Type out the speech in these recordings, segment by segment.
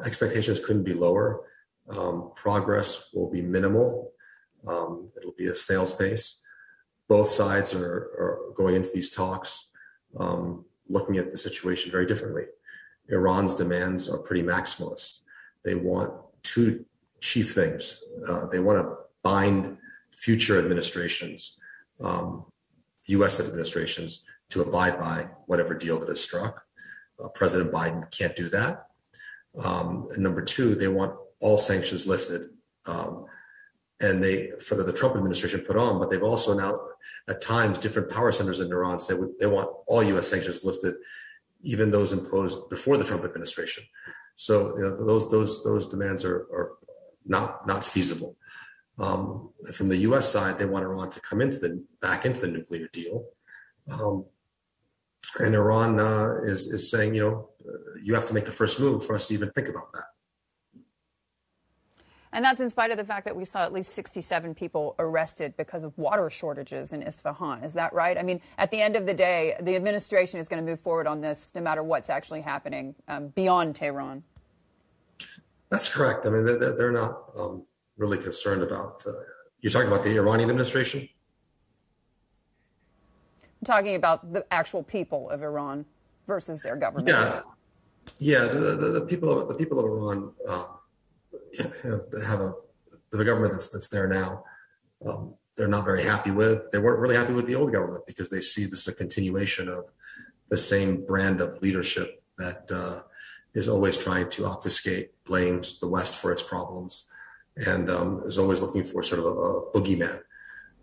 Expectations couldn't be lower. Progress will be minimal. It'll be a snail's pace. Both sides are going into these talks looking at the situation very differently. Iran's demands are pretty maximalist. They want two chief things. They want to bind future administrations, U.S. administrations, to abide by whatever deal that is struck. President Biden can't do that. And number two, they want all sanctions lifted. And the Trump administration put on, but they've also now, at times, different power centers in Iran say they want all U.S. sanctions lifted, even those imposed before the Trump administration. So those demands are not feasible. From the U.S. side, they want Iran to come back into the nuclear deal, and Iran is saying, you have to make the first move for us to even think about that. And that's in spite of the fact that we saw at least 67 people arrested because of water shortages in Isfahan. Is that right? I mean, at the end of the day, the administration is going to move forward on this no matter what's actually happening beyond Tehran. That's correct. I mean, they're not really concerned about... you're talking about the Iranian administration? I'm talking about the actual people of Iran versus their government. Yeah. The people of Iran... have the government that's there now, they're not very happy with. They weren't really happy with the old government because they see this as a continuation of the same brand of leadership that is always trying to obfuscate, blames the West for its problems, and is always looking for sort of a boogeyman.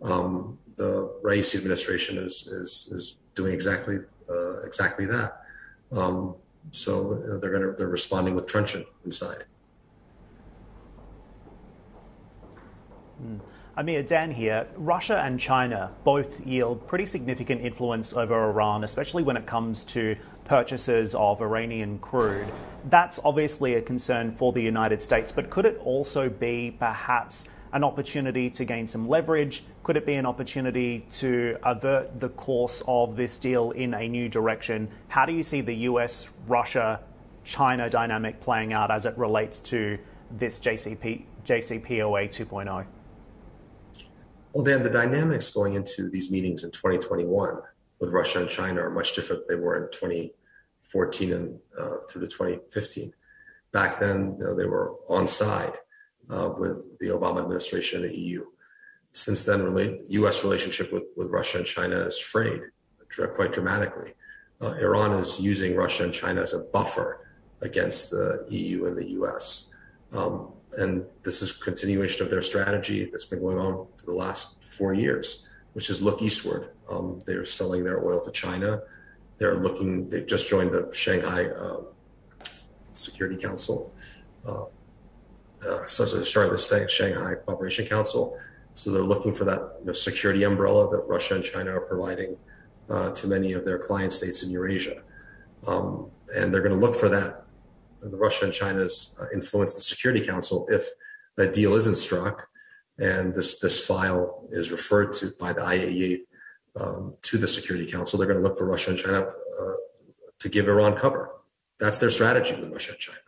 The Raisi administration is doing exactly that. So they're responding with truncheon inside. Amir, Dan here. Russia and China both yield pretty significant influence over Iran, especially when it comes to purchases of Iranian crude. That's obviously a concern for the United States, but could it also be perhaps an opportunity to gain some leverage? Could it be an opportunity to avert the course of this deal in a new direction? How do you see the US, Russia, China dynamic playing out as it relates to this JCPOA 2.0? Well, Dan, the dynamics going into these meetings in 2021 with Russia and China are much different than they were in 2014 and through to 2015. Back then, they were on side with the Obama administration and the EU. Since then, U.S. relationship with Russia and China is frayed quite dramatically. Iran is using Russia and China as a buffer against the EU and the U.S. And this is a continuation of their strategy that's been going on for the last 4 years, which is look eastward. They're selling their oil to China. They've just joined the Shanghai Security Council. The Shanghai Cooperation Council. So they're looking for that security umbrella that Russia and China are providing to many of their client states in Eurasia. And they're going to look for that. Russia and China's influence the Security Council if that deal isn't struck, and this file is referred to by the IAEA to the Security Council. They're going to look for Russia and China to give Iran cover. That's their strategy with Russia and China.